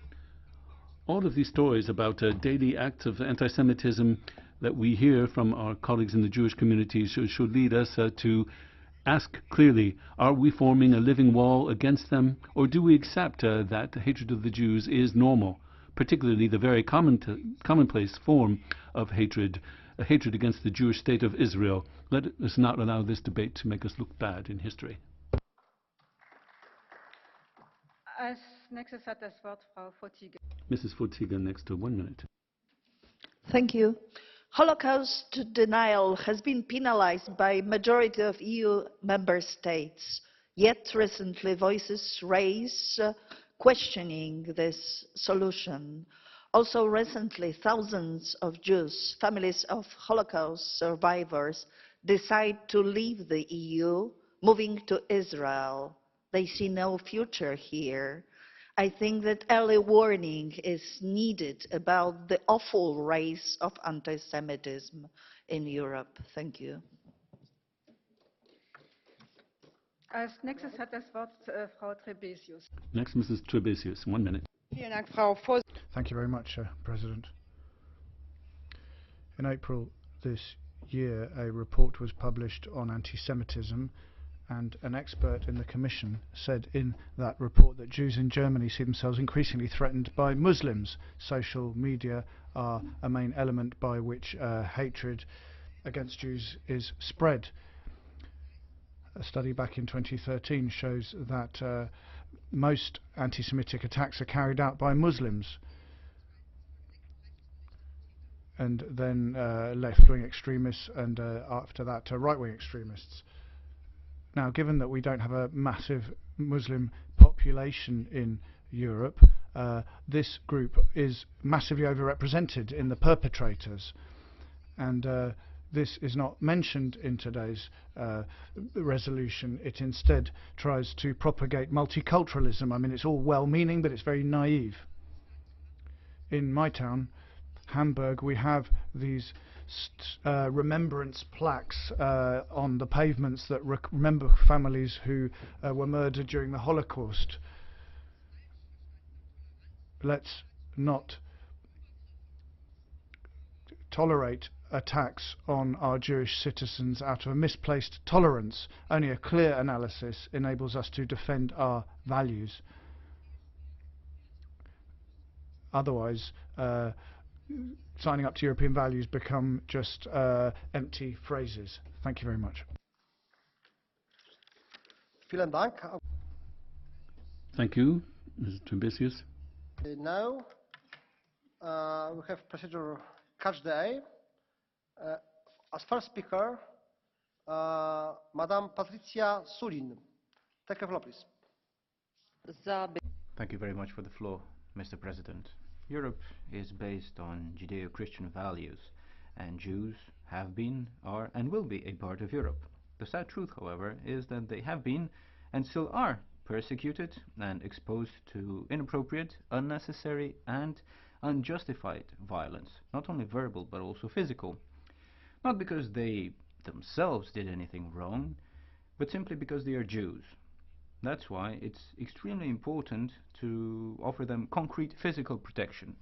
All of these stories about daily acts of anti-Semitism that we hear from our colleagues in the Jewish community should lead us to ask clearly, are we forming a living wall against them, or do we accept that hatred of the Jews is normal, particularly the very commonplace form of hatred, a hatred against the Jewish state of Israel? Let us not allow this debate to make us look bad in history. Als nächstes hat das Wort Frau Fotyga. Mrs. Fotyga, next to 1 minute. Thank you. Holocaust denial has been penalized by majority of EU member states, yet recently voices raise questioning this solution. Also recently, thousands of Jews, families of Holocaust survivors, decide to leave the EU, moving to Israel. They see no future here. I think that early warning is needed about the awful rise of anti-Semitism in Europe. Thank you. Als nächstes hat das Wort Frau Trebesius. Next, Mrs. Trebesius, 1 minute. Vielen Dank, Frau Vorsitzende. Thank you very much, President. In April this year, a report was published on anti-Semitism, and an expert in the Commission said in that report that Jews in Germany see themselves increasingly threatened by Muslims. Social media are a main element by which hatred against Jews is spread. A study back in 2013 shows that most anti-Semitic attacks are carried out by Muslims, and then left-wing extremists, and after that right-wing extremists. Now, given that we don't have a massive Muslim population in Europe, this group is massively overrepresented in the perpetrators, and this is not mentioned in today's resolution. It instead tries to propagate multiculturalism. I mean, it's all well-meaning, but it's very naive. In my town, Hamburg, we have these remembrance plaques on the pavements that remember families who were murdered during the Holocaust. Let's not tolerate attacks on our Jewish citizens out of a misplaced tolerance. Only a clear analysis enables us to defend our values. Otherwise, signing up to European values become just empty phrases. Thank you very much. Thank you, Mrs. Trebesius. Now we have procedure catch the eye. As first speaker, Madam Patricia ŠULIN. Take the floor, please. Thank you very much for the floor, Mr. President. Europe is based on Judeo-Christian values, and Jews have been, are, and will be a part of Europe. The sad truth, however, is that they have been, and still are, persecuted and exposed to inappropriate, unnecessary, and unjustified violence, not only verbal but also physical. Not because they themselves did anything wrong, but simply because they are Jews. That's why it's extremely important to offer them concrete physical protection.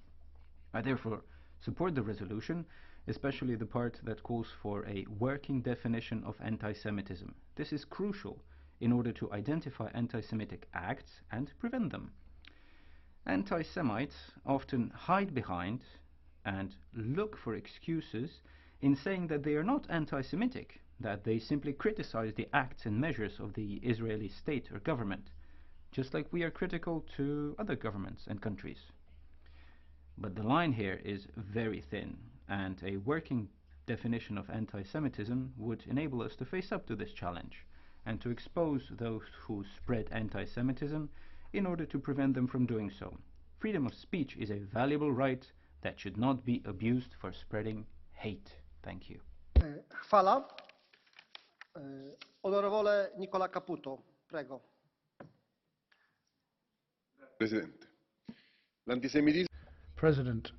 I therefore support the resolution, especially the part that calls for a working definition of anti-Semitism. This is crucial in order to identify anti-Semitic acts and prevent them. Anti-Semites often hide behind and look for excuses in saying that they are not anti-Semitic, that they simply criticize the acts and measures of the Israeli state or government, just like we are critical to other governments and countries. But the line here is very thin. and a working definition of anti-Semitism would enable us to face up to this challenge and to expose those who spread anti-Semitism in order to prevent them from doing so. Freedom of speech is a valuable right that should not be abused for spreading hate. Thank you. Chwala. Onorevole Nicola CAPUTO, prego. President,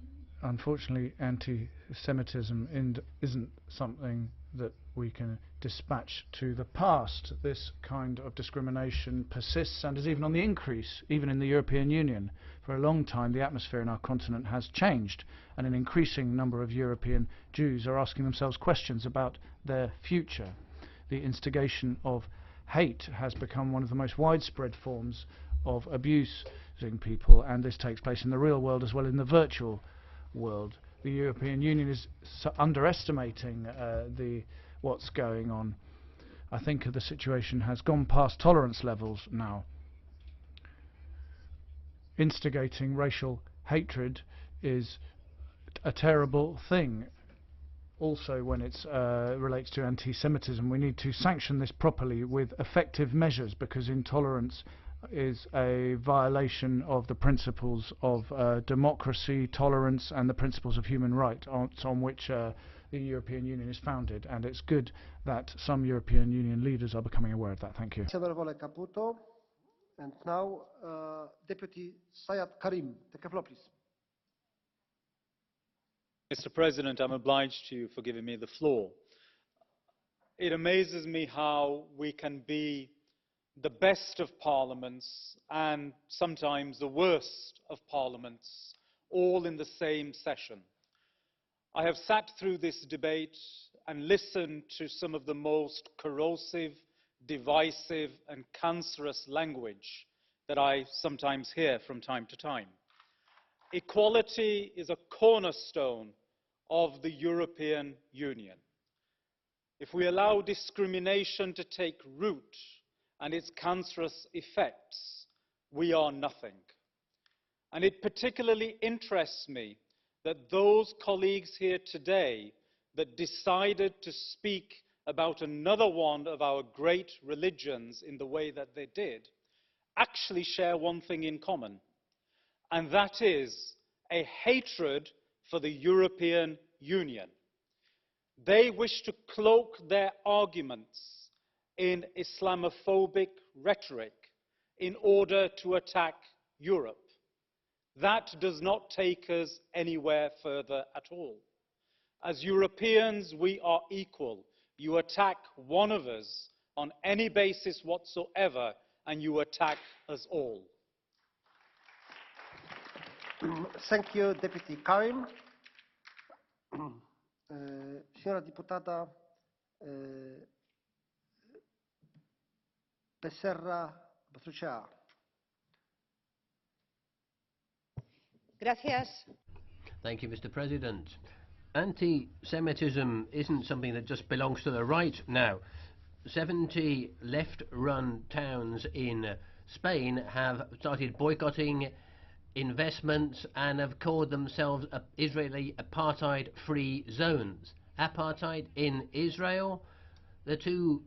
unfortunately, anti-Semitism isn't something that we can dispatch to the past. This kind of discrimination persists and is even on the increase, even in the European Union. For a long time, the atmosphere in our continent has changed, and an increasing number of European Jews are asking themselves questions about their future. The instigation of hate has become one of the most widespread forms of abusing people, and this takes place in the real world as well as in the virtual world. The European Union is underestimating what's going on. I think the situation has gone past tolerance levels now. Instigating racial hatred is a terrible thing. Also, when it relates to anti-Semitism, we need to sanction this properly with effective measures, because intolerance is a violation of the principles of democracy, tolerance, and the principles of human rights on which the European Union is founded. And it's good that some European Union leaders are becoming aware of that. Thank you. Honorable CAPUTO. And now, Deputy Sajjad KARIM. Take the floor, please. Mr. President, I'm obliged to you for giving me the floor. It amazes me how we can be the best of parliaments and sometimes the worst of parliaments, all in the same session. I have sat through this debate and listened to some of the most corrosive, divisive and cancerous language that I sometimes hear from time to time. Equality is a cornerstone of the European Union. If we allow discrimination to take root and its cancerous effects, we are nothing. And it particularly interests me that those colleagues here today that decided to speak about another one of our great religions in the way that they did actually share one thing in common, and that is a hatred for the European Union. They wish to cloak their arguments in Islamophobic rhetoric in order to attack Europe. That does not take us anywhere further at all. As Europeans, we are equal. You attack one of us on any basis whatsoever, and you attack us all. Thank you, Deputy Karim. Signora Deputada Becerra Batruchea. Gracias. Thank you, Mr. President. Anti-Semitism isn't something that just belongs to the right now. 70 left-run towns in Spain have started boycotting investments and have called themselves Israeli apartheid-free zones. Apartheid in Israel, the two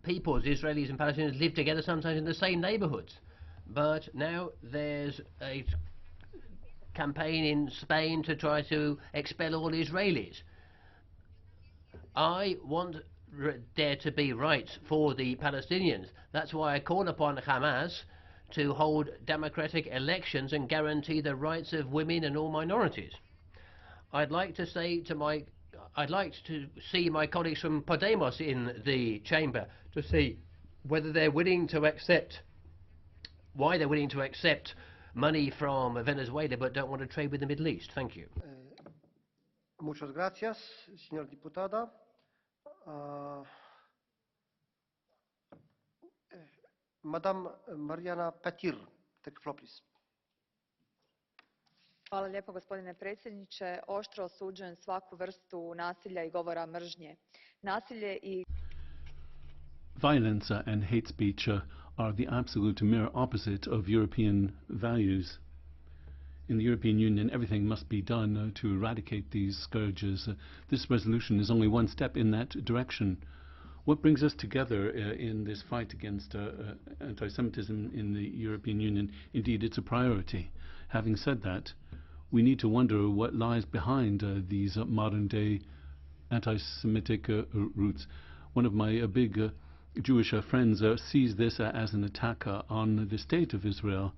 peoples, Israelis and Palestinians, live together sometimes in the same neighborhoods. But now there's a campaign in Spain to try to expel all Israelis. I want there to be rights for the Palestinians. That's why I call upon Hamas to hold democratic elections and guarantee the rights of women and all minorities. I'd like to see my colleagues from Podemos in the chamber to see whether they're willing to accept, why they're willing to accept money from Venezuela but don't want to trade with the Middle East. Thank you. Muchas gracias, señora diputada. Madame Marijana PETIR, take the floor, please. Hvala lijepo, gospodine predsjedniče. Oštro osuđujem svaku vrstu nasilja I govora mržnje. Nasilje I Violence and hate speech are the absolute mirror opposite of European values. in the European Union, everything must be done to eradicate these scourges. This resolution is only one step in that direction. What brings us together in this fight against anti-Semitism in the European Union? Indeed, it's a priority. Having said that, we need to wonder what lies behind these modern-day anti-Semitic roots. One of my big Jewish friends sees this as an attack on the state of Israel,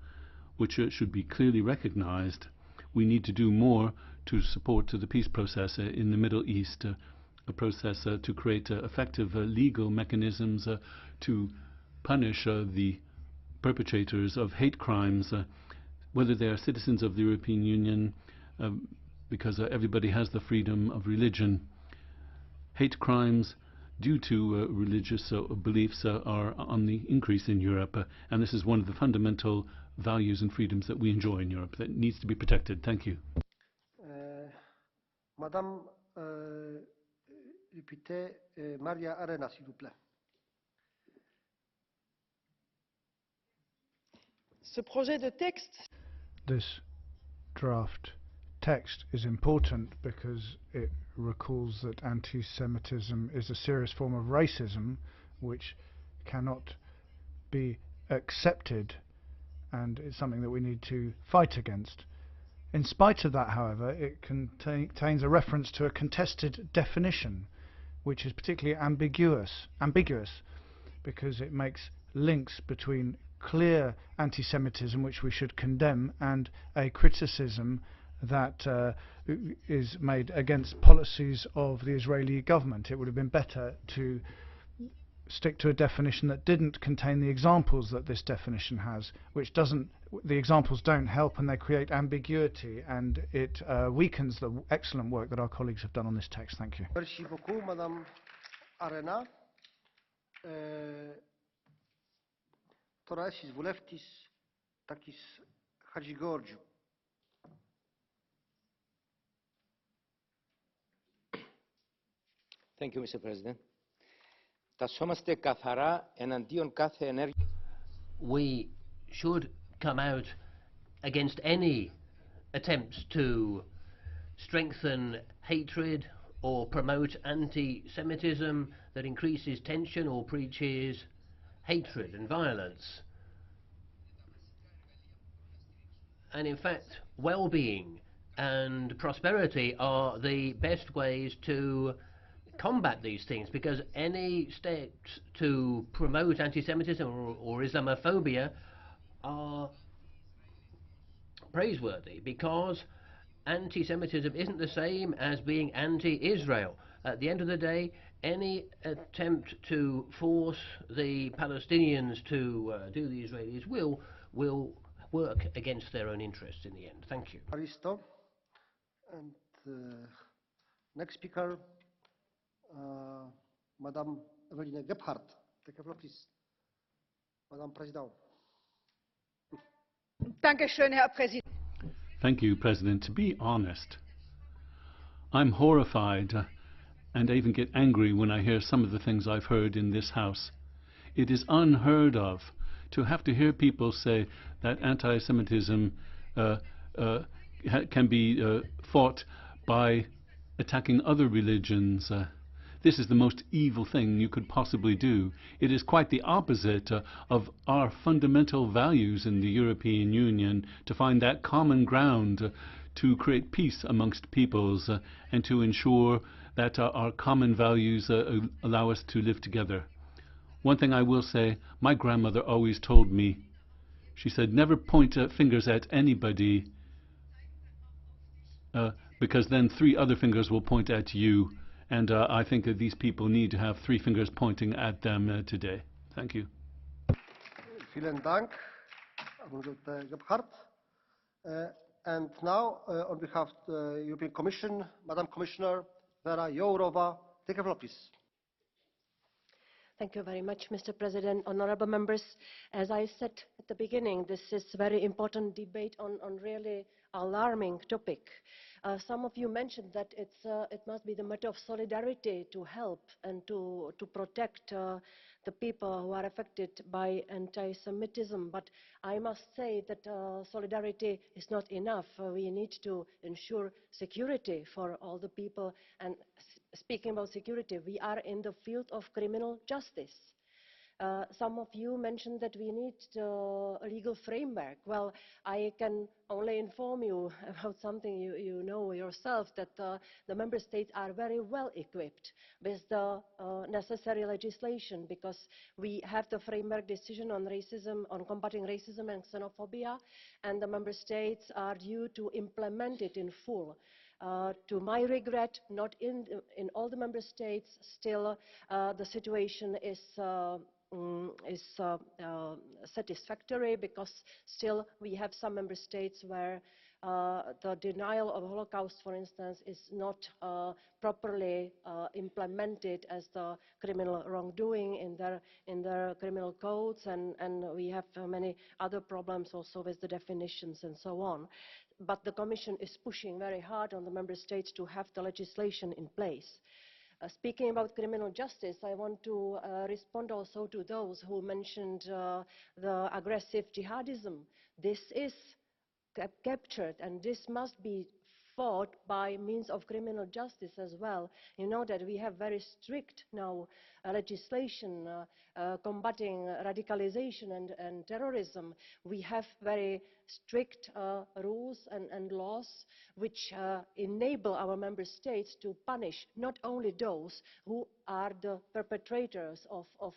which should be clearly recognized. We need to do more to support the peace process in the Middle East, a process to create effective legal mechanisms to punish the perpetrators of hate crimes, whether they are citizens of the European Union, because everybody has the freedom of religion. Hate crimes due to religious beliefs are on the increase in Europe, and this is one of the fundamental values and freedoms that we enjoy in Europe that needs to be protected. Thank you. Madame députée Maria Arena, s'il vous plaît. Ce projet de texte. This draft text is important because it recalls that anti-Semitism is a serious form of racism which cannot be accepted, and it's something that we need to fight against. In spite of that, however, it contains a reference to a contested definition which is particularly ambiguous because it makes links between clear anti-Semitism, which we should condemn, and a criticism that is made against policies of the Israeli government. It would have been better to stick to a definition that didn't contain the examples that this definition has, which doesn't. The examples don't help, and they create ambiguity, and it weakens the excellent work that our colleagues have done on this text. Thank you. Merci beaucoup, Madame Arena. Torasis Vuleftis Takis HADJIGEORGIOU. Thank you, Mr. President. Τασσόμαστε καθαρά εναντίον κάθε ενέργεια. We should come out against any attempts to strengthen hatred or promote anti-Semitism that increases tension or preaches hatred and violence. And in fact, well-being and prosperity are the best ways to combat these things, because any steps to promote anti-Semitism or Islamophobia are praiseworthy, because anti-Semitism isn't the same as being anti-Israel. At the end of the day, any attempt to force the Palestinians to do the Israelis will work against their own interests in the end. Thank you. Aristo. And next speaker, Madame Evelyne GEBHARDT. Take the floor, please. Madame President. Dankeschön, Herr Präsident. Thank you, President. To be honest, I'm horrified and I even get angry when I hear some of the things I've heard in this House. It is unheard of to have to hear people say that anti-Semitism can be fought by attacking other religions. This is the most evil thing you could possibly do. It is quite the opposite of our fundamental values in the European Union, to find that common ground to create peace amongst peoples and to ensure that our common values allow us to live together. One thing I will say, my grandmother always told me, she said, never point fingers at anybody because then 3 other fingers will point at you. And I think that these people need to have 3 fingers pointing at them today. Thank you. Vielen Dank, Madame GEBHARDT. And now, on behalf of the European Commission, Madam Commissioner Věra Jourová, take the floor, please. Thank you very much, Mr. President. Honourable members, as I said at the beginning, this is a very important debate on really alarming topic. Some of you mentioned that it must be the matter of solidarity to help and to protect the people who are affected by anti-Semitism. But I must say that solidarity is not enough. We need to ensure security for all the people. And speaking about security, we are in the field of criminal justice. Some of you mentioned that we need a legal framework. Well, I can only inform you about something you know yourself, that the member states are very well equipped with the necessary legislation, because we have the framework decision on racism, on combating racism and xenophobia, and the member states are due to implement it in full. To my regret, not in all the member states, still the situation is satisfactory, because still we have some member states where the denial of Holocaust, for instance, is not properly implemented as the criminal wrongdoing in their criminal codes, and we have many other problems also with the definitions and so on. But the Commission is pushing very hard on the member states to have the legislation in place. Speaking about criminal justice, I want to respond also to those who mentioned the aggressive jihadism. This is captured, and this must be fought by means of criminal justice as well. You know that we have very strict now legislation combating radicalization and terrorism. We have very strict rules and laws which enable our member states to punish not only those who are the perpetrators of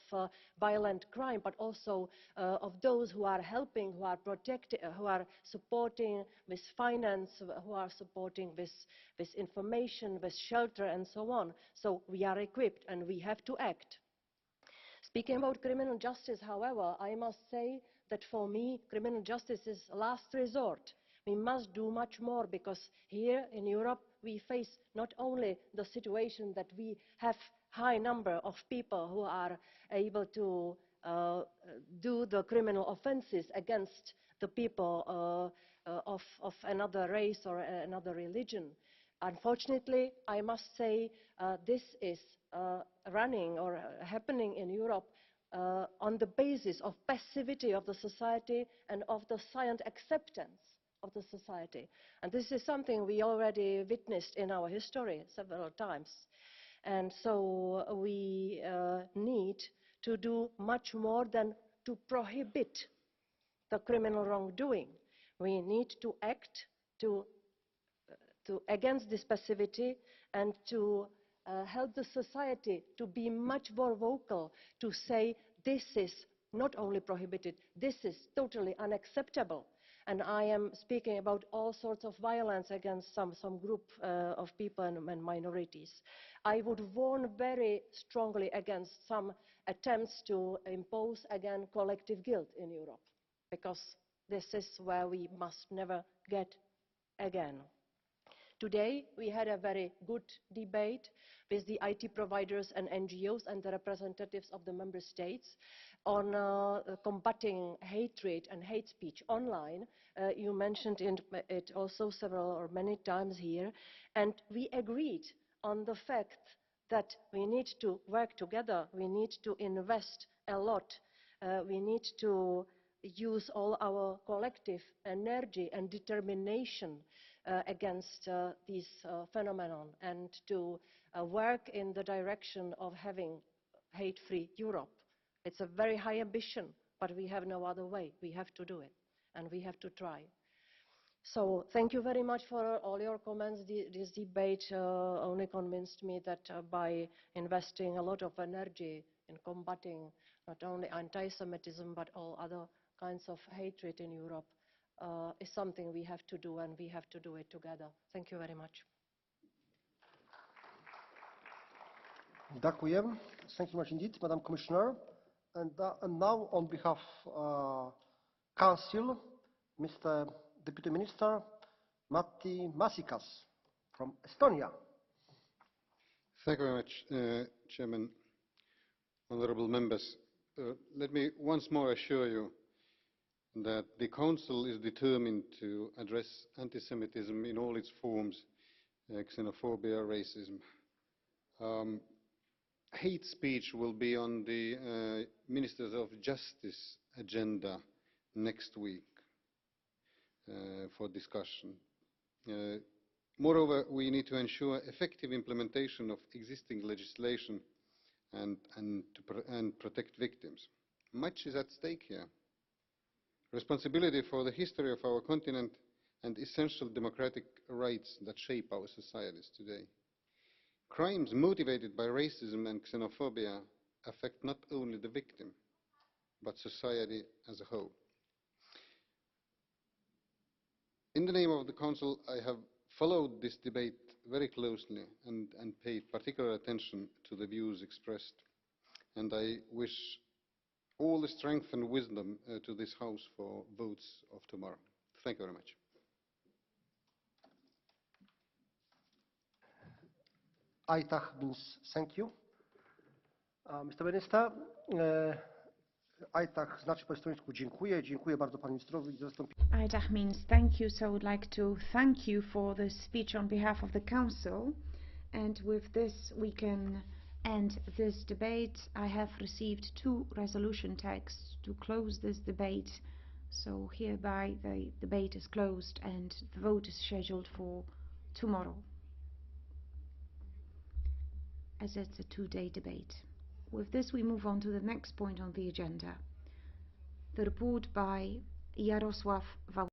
violent crime, but also of those who are helping, who are protecting, who are supporting with finance, who are supporting with information, with shelter and so on. So we are equipped and we have to act. Speaking about criminal justice, however, I must say that for me, criminal justice is last resort. We must do much more, because here in Europe we face not only the situation that we have high number of people who are able to do the criminal offences against the people of another race or another religion. Unfortunately, I must say this is running or happening in Europe on the basis of passivity of the society and of the silent acceptance of the society. And this is something we already witnessed in our history several times. And so we need to do much more than to prohibit the criminal wrongdoing. We need to act against this passivity and to help the society to be much more vocal, to say this is not only prohibited, this is totally unacceptable. And I am speaking about all sorts of violence against some group of people and minorities. I would warn very strongly against some attempts to impose again collective guilt in Europe, because this is where we must never get again. Today we had a very good debate with the IT providers and NGOs and the representatives of the member states on combating hatred and hate speech online. You mentioned it also several or many times here, and we agreed on the fact that we need to work together, we need to invest a lot, we need to use all our collective energy and determination against this phenomenon, and to work in the direction of having hate-free Europe. It's a very high ambition, but we have no other way. We have to do it, and we have to try. So thank you very much for all your comments. This debate only convinced me that by investing a lot of energy in combating not only anti-Semitism but all other kinds of hatred in Europe is something we have to do, and we have to do it together. Thank you very much. Thank you much indeed, Madam Commissioner. And now, on behalf of Council, Mr. Deputy Minister Matti Maasikas from Estonia. Thank you very much, Chairman, honourable members. Let me once more assure you that the Council is determined to address anti-Semitism in all its forms, xenophobia, racism. Hate speech will be on the Ministers of Justice agenda next week for discussion. Moreover, we need to ensure effective implementation of existing legislation and protect victims. Much is at stake here. Responsibility for the history of our continent and essential democratic rights that shape our societies today. Crimes motivated by racism and xenophobia affect not only the victim, but society as a whole. In the name of the Council, I have followed this debate very closely and paid particular attention to the views expressed. And I wish all the strength and wisdom to this House for votes of tomorrow. Thank you very much. Aitäh means thank you. Mr. Minister, aitäh znaczy po estońsku dziękuję. Dziękuję bardzo panu ministrowi za wystąpienie. Aitäh means thank you, so I would like to thank you for the speech on behalf of the Council. And with this we can end this debate. I have received 2 resolution texts to close this debate. So hereby the debate is closed and the vote is scheduled for tomorrow, as it's a 2-day debate. With this we move on to the next point on the agenda. The report by Jarosław